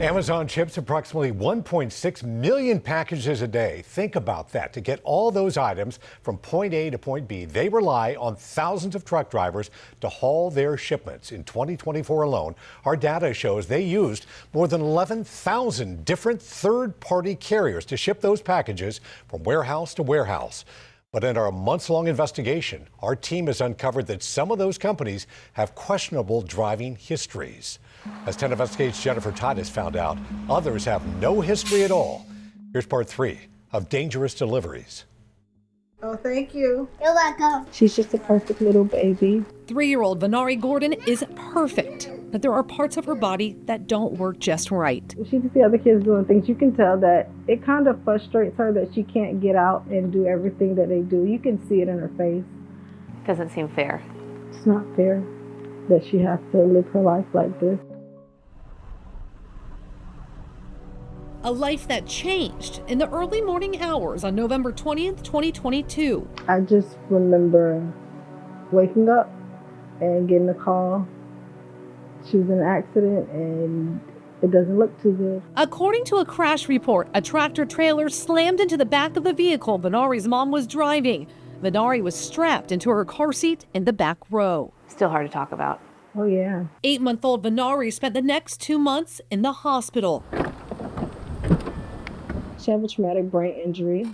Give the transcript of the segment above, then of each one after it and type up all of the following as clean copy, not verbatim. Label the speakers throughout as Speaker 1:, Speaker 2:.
Speaker 1: Amazon ships approximately 1.6 million packages a day. Think about that. To get all those items from point A to point B, they rely on thousands of truck drivers to haul their shipments. In 2024 alone, our data shows they used more than 11,000 different third-party carriers to ship those packages from warehouse to warehouse. But in our months-long investigation, our team has uncovered that some of those companies have questionable driving histories. As 10 Investigates' Jennifer Titus found out, others have no history at all. Here's part 3 of Dangerous Deliveries.
Speaker 2: Oh, thank you.
Speaker 3: You're welcome.
Speaker 2: She's just a perfect little baby.
Speaker 4: 3-year-old Venari Gordon is perfect, but there are parts of her body that don't work just right.
Speaker 2: She can see other kids doing things. You can tell that it kind of frustrates her that she can't get out and do everything that they do. You can see it in her face.
Speaker 5: Doesn't seem fair.
Speaker 2: It's not fair that she has to live her life like this.
Speaker 4: A life that changed in the early morning hours on November 20th, 2022.
Speaker 2: I just remember waking up and getting a call. She was in an accident and it doesn't look too good.
Speaker 4: According to a crash report, a tractor trailer slammed into the back of the vehicle Venari's mom was driving. Venari was strapped into her car seat in the back row.
Speaker 5: Still hard to talk about.
Speaker 2: Oh yeah.
Speaker 4: 8-month-old Venari spent the next 2 months in the hospital.
Speaker 2: She has a traumatic brain injury.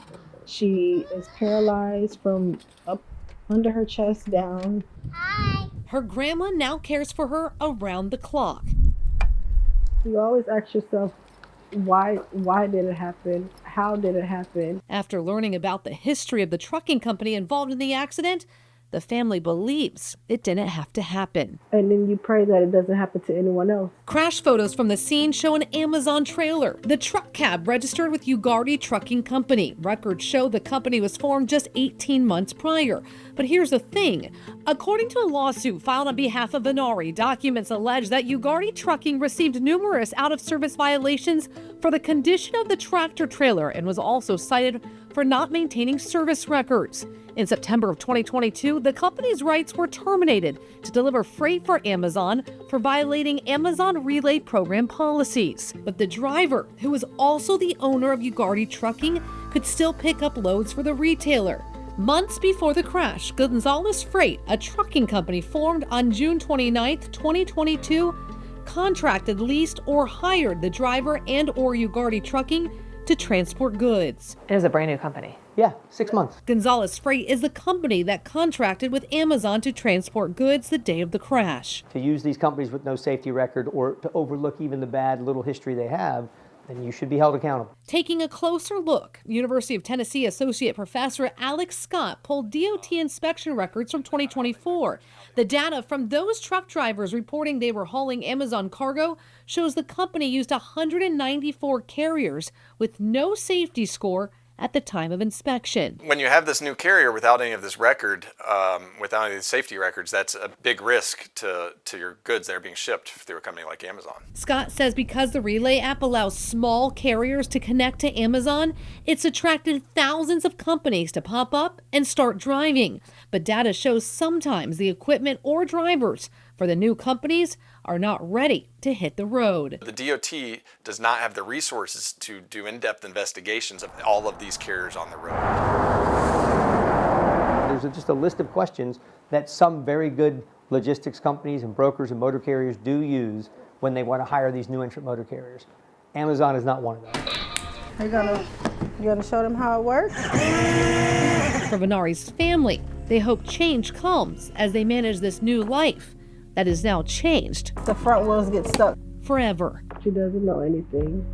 Speaker 2: She is paralyzed from up under her chest down.
Speaker 3: Hi.
Speaker 4: Her grandma now cares for her around the clock.
Speaker 2: You always ask yourself, why did it happen? How did it happen?
Speaker 4: After learning about the history of the trucking company involved in the accident, the family believes it didn't have to happen.
Speaker 2: And then you pray that it doesn't happen to anyone else.
Speaker 4: Crash photos from the scene show an Amazon trailer. The truck cab registered with Ugardi Trucking Company. Records show the company was formed just 18 months prior. But here's the thing. According to a lawsuit filed on behalf of Venari, documents allege that Ugardi Trucking received numerous out-of-service violations for the condition of the tractor trailer and was also cited for not maintaining service records. In September of 2022, the company's rights were terminated to deliver freight for Amazon for violating Amazon Relay Program policies. But the driver, who was also the owner of Ugardi Trucking, could still pick up loads for the retailer. Months before the crash, Gonzalez Freight, a trucking company formed on June 29, 2022, contracted, leased, or hired the driver and/or Ugardi Trucking to transport goods.
Speaker 5: It was a brand new company.
Speaker 6: Yeah, 6 months.
Speaker 4: Gonzalez Freight is the company that contracted with Amazon to transport goods the day of the crash.
Speaker 6: To use these companies with no safety record or to overlook even the bad little history they have, then you should be held accountable.
Speaker 4: Taking a closer look, University of Tennessee Associate Professor Alex Scott pulled DOT inspection records from 2024. The data from those truck drivers reporting they were hauling Amazon cargo shows the company used 194 carriers with no safety score at the time of inspection.
Speaker 7: When you have this new carrier without any of this record, without any of the safety records, that's a big risk to your goods that are being shipped through a company like Amazon.
Speaker 4: Scott says because the Relay app allows small carriers to connect to Amazon, it's attracted thousands of companies to pop up and start driving. But data shows sometimes the equipment or drivers for the new companies are not ready to hit the road.
Speaker 7: The DOT does not have the resources to do in-depth investigations of all of these carriers on the road.
Speaker 6: There's just a list of questions that some very good logistics companies and brokers and motor carriers do use when they want to hire these new entrant motor carriers. Amazon is not one of them.
Speaker 2: You gonna show them how it works?
Speaker 4: For Venari's family, they hope change comes as they manage this new life that is now changed.
Speaker 2: The front wheels get stuck.
Speaker 4: Forever.
Speaker 2: She doesn't know anything.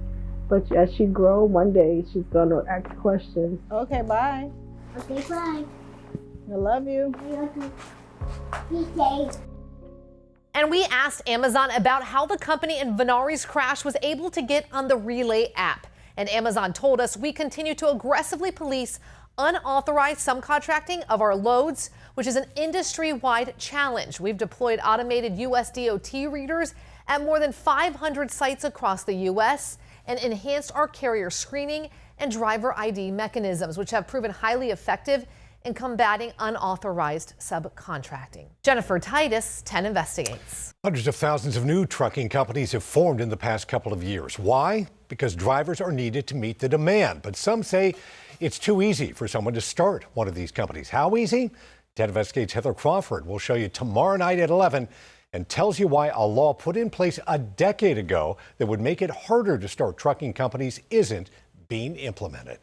Speaker 2: But as she grows, one day she's gonna ask questions. Okay, bye.
Speaker 3: Okay, bye.
Speaker 2: I love you.
Speaker 3: Be safe.
Speaker 4: And we asked Amazon about how the company in Venari's crash was able to get on the Relay app. And Amazon told us we continue to aggressively police unauthorized subcontracting of our loads, which is an industry-wide challenge. We've deployed automated US DOT readers at more than 500 sites across the U.S. and enhanced our carrier screening and driver ID mechanisms, which have proven highly effective
Speaker 8: in combating unauthorized subcontracting. Jennifer Titus, 10 Investigates.
Speaker 1: Hundreds of thousands of new trucking companies have formed in the past couple of years. Why? Because drivers are needed to meet the demand. But some say it's too easy for someone to start one of these companies. How easy? 10 Investigates' Heather Crawford will show you tomorrow night at 11 and tells you why a law put in place a decade ago that would make it harder to start trucking companies isn't being implemented.